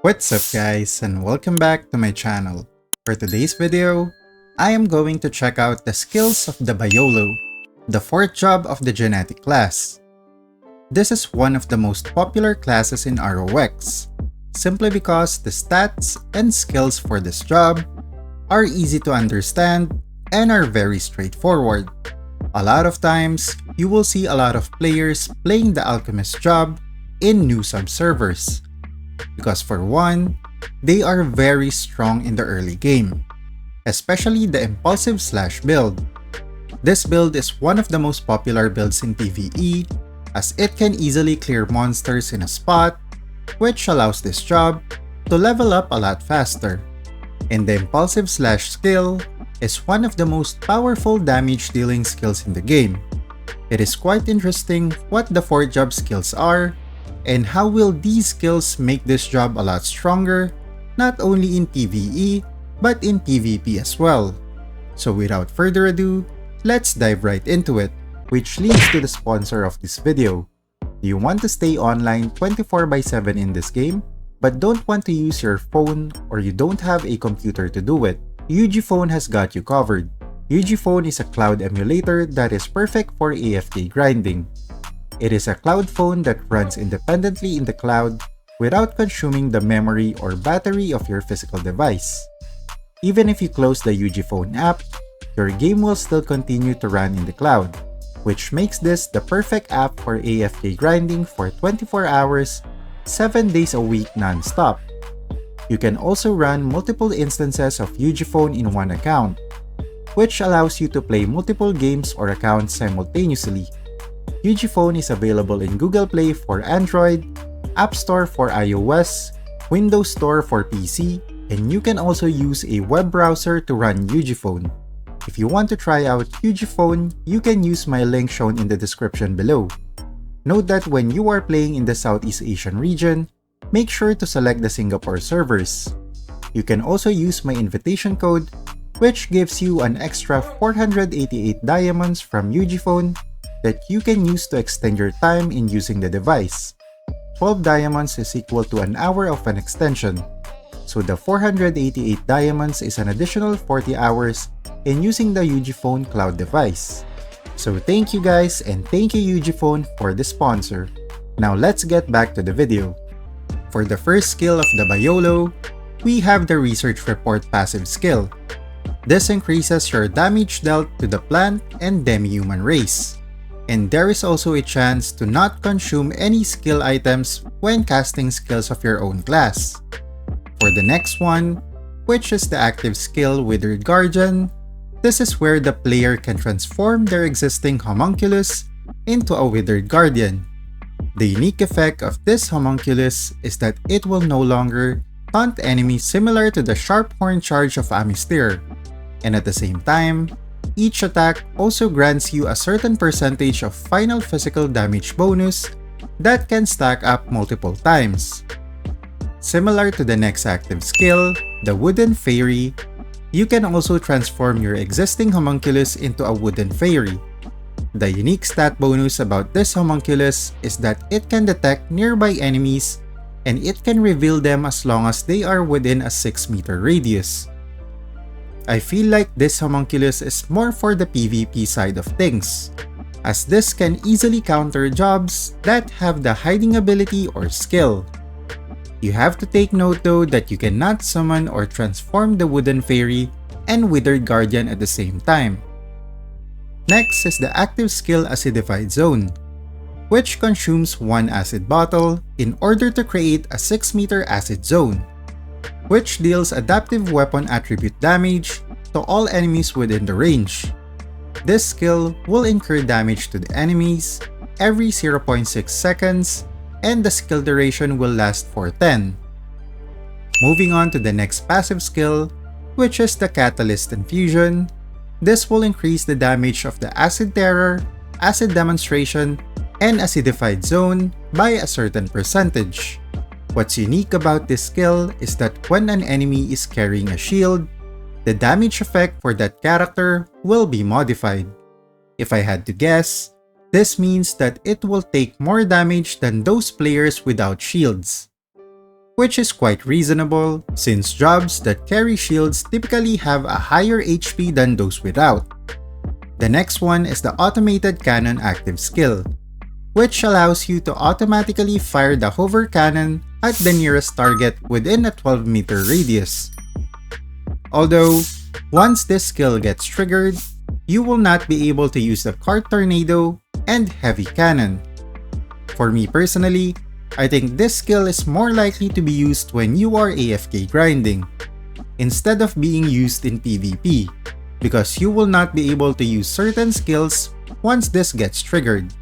What's up guys, and welcome back to my channel. For today's video, I am going to check out the skills of the Biolo, the fourth job of the genetic class. This is one of the most popular classes in ROX, simply because the stats and skills for this job are easy to understand and are very straightforward. A lot of times, you will see a lot of players playing the alchemist job in new sub-servers. Because for one, they are very strong in the early game, especially the impulsive slash build. This build is one of the most popular builds in PvE, as it can easily clear monsters in a spot, which allows this job to level up a lot faster. And the impulsive slash skill is one of the most powerful damage dealing skills in the game. It is quite interesting what the 4 job skills are, and how will these skills make this job a lot stronger, not only in PvE, but in PvP as well. So without further ado, let's dive right into it, which leads to the sponsor of this video. Do you want to stay online 24/7 in this game, but don't want to use your phone or you don't have a computer to do it? UgPhone has got you covered. UgPhone is a cloud emulator that is perfect for AFK grinding. It is a cloud phone that runs independently in the cloud without consuming the memory or battery of your physical device. Even if you close the UgPhone app, your game will still continue to run in the cloud, which makes this the perfect app for AFK grinding for 24 hours, 7 days a week non-stop. You can also run multiple instances of UgPhone in one account, which allows you to play multiple games or accounts simultaneously. UgPhone is available in Google Play for Android, App Store for iOS, Windows Store for PC, and you can also use a web browser to run UgPhone. If you want to try out UgPhone, you can use my link shown in the description below. Note that when you are playing in the Southeast Asian region, make sure to select the Singapore servers. You can also use my invitation code, which gives you an extra 488 diamonds from UgPhone that you can use to extend your time in using the device. 12 diamonds is equal to an hour of an extension, so the 488 diamonds is an additional 40 hours in using the UgPhone cloud device. So thank you guys, and thank you UgPhone for the sponsor. Now let's get back to the video. For the first skill of the Biolo, we have the Research Report passive skill. This increases your damage dealt to the plant and demi-human race. And there is also a chance to not consume any skill items when casting skills of your own class. For the next one, which is the active skill Withered Guardian, this is where the player can transform their existing homunculus into a Withered Guardian. The unique effect of this homunculus is that it will no longer taunt enemies similar to the sharp horn charge of Amistir, and at the same time, each attack also grants you a certain percentage of final physical damage bonus that can stack up multiple times. Similar to the next active skill, the Wooden Fairy, you can also transform your existing homunculus into a Wooden Fairy. The unique stat bonus about this homunculus is that it can detect nearby enemies and it can reveal them as long as they are within a 6-meter radius. I feel like this homunculus is more for the PvP side of things, as this can easily counter jobs that have the hiding ability or skill. You have to take note though that you cannot summon or transform the Wooden Fairy and Withered Guardian at the same time. Next is the active skill Acidified Zone, which consumes 1 acid bottle in order to create a 6-meter acid zone, which deals adaptive weapon attribute damage to all enemies within the range. This skill will incur damage to the enemies every 0.6 seconds, and the skill duration will last for 10. Moving on to the next passive skill, which is the Catalyst Infusion. This will increase the damage of the Acid Terror, Acid Demonstration, and Acidified Zone by a certain percentage. What's unique about this skill is that when an enemy is carrying a shield, the damage effect for that character will be modified. If I had to guess, this means that it will take more damage than those players without shields. which is quite reasonable since jobs that carry shields typically have a higher HP than those without. The next one is the Automated Cannon active skill, which allows you to automatically fire the hover cannon at the nearest target within a 12-meter radius. Although, once this skill gets triggered, you will not be able to use the Cart Tornado and Heavy Cannon. For me personally, I think this skill is more likely to be used when you are AFK grinding, instead of being used in PvP, because you will not be able to use certain skills once this gets triggered.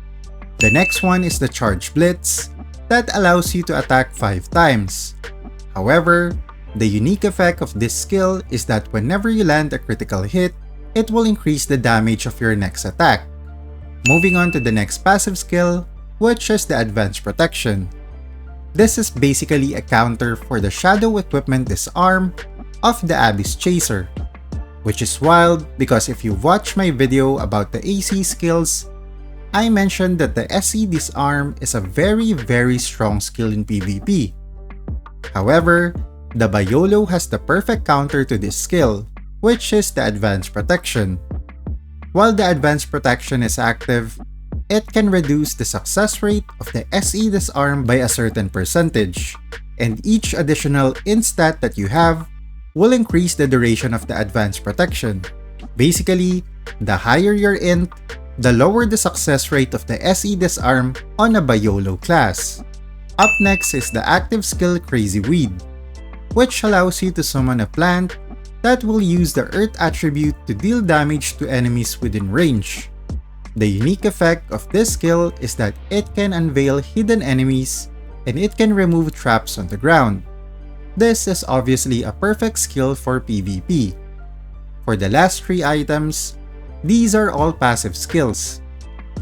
The next one is the Charge Blitz, that allows you to attack 5 times. However, the unique effect of this skill is that whenever you land a critical hit, it will increase the damage of your next attack. Moving on to the next passive skill, which is the Advanced Protection. This is basically a counter for the Shadow Equipment Disarm of the Abyss Chaser, which is wild because if you watch my video about the AC skills, I mentioned that the SE Disarm is a very strong skill in PvP. However, the Biolo has the perfect counter to this skill, which is the Advanced Protection. While the Advanced Protection is active, it can reduce the success rate of the SE Disarm by a certain percentage, and each additional instat that you have will increase the duration of the Advanced Protection. Basically, the higher your int, the lower the success rate of the SE Disarm on a Biolo class. Up next is the active skill Crazy Weed, which allows you to summon a plant that will use the Earth attribute to deal damage to enemies within range. The unique effect of this skill is that it can unveil hidden enemies and it can remove traps on the ground. This is obviously a perfect skill for PvP. For the last 3 items, these are all passive skills.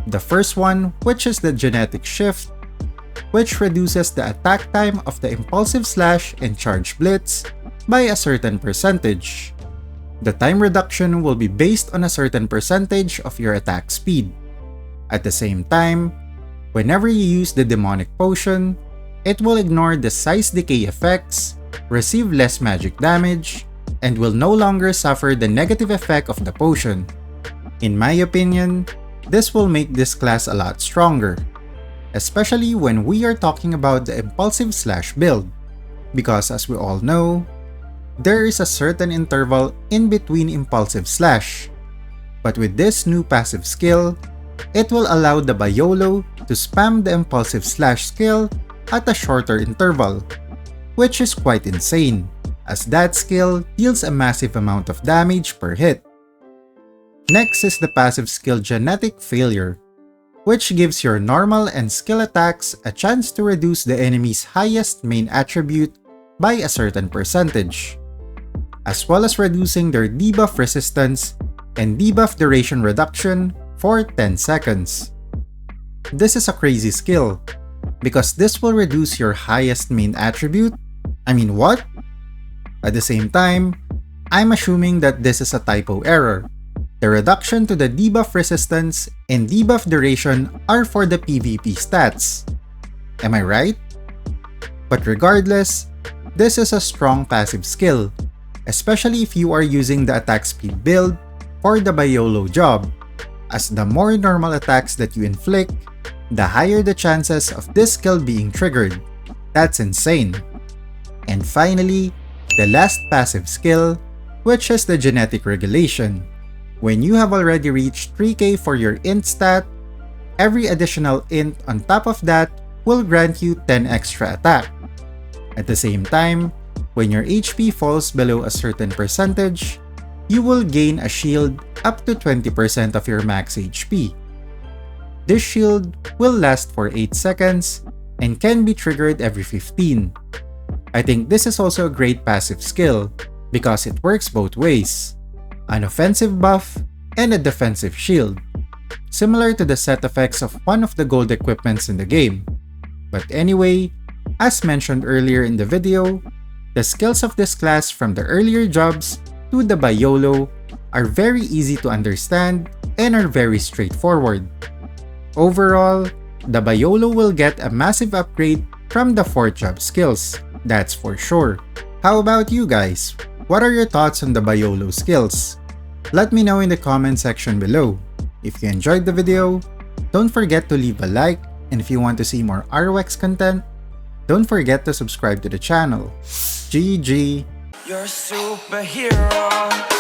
The first one, which is the Genetic Shift, which reduces the attack time of the Impulsive Slash and Charge Blitz by a certain percentage. The time reduction will be based on a certain percentage of your attack speed. At the same time, whenever you use the Demonic Potion, it will ignore the size decay effects, receive less magic damage, and will no longer suffer the negative effect of the potion. In my opinion, this will make this class a lot stronger, especially when we are talking about the Impulsive Slash build, because as we all know, there is a certain interval in between Impulsive Slash. But with this new passive skill, it will allow the Biolo to spam the Impulsive Slash skill at a shorter interval, which is quite insane, as that skill deals a massive amount of damage per hit. Next is the passive skill Genetic Failure, which gives your normal and skill attacks a chance to reduce the enemy's highest main attribute by a certain percentage, as well as reducing their debuff resistance and debuff duration reduction for 10 seconds. This is a crazy skill, because this will reduce your highest main attribute. I mean, what? At the same time, I'm assuming that this is a typo error. The reduction to the debuff resistance and debuff duration are for the PvP stats. Am I right? But regardless, this is a strong passive skill, especially if you are using the attack speed build for the Biolo job, as the more normal attacks that you inflict, the higher the chances of this skill being triggered. That's insane. And finally, the last passive skill, which is the Genetic Regulation. When you have already reached 3k for your int stat, every additional int on top of that will grant you 10 extra attack. At the same time, when your HP falls below a certain percentage, you will gain a shield up to 20% of your max HP. This shield will last for 8 seconds and can be triggered every 15. I think this is also a great passive skill because it works both ways, an offensive buff and a defensive shield, similar to the set effects of one of the gold equipments in the game. But anyway, as mentioned earlier in the video, the skills of this class from the earlier jobs to the Biolo are very easy to understand and are very straightforward. Overall, the Biolo will get a massive upgrade from the 4th job skills, That's for sure. How about you guys? What are your thoughts on the Biolo skills? Let me know in the comment section below. If you enjoyed the video, don't forget to leave a like, and if you want to see more ROX content, don't forget to subscribe to the channel. GG! You're a superhero.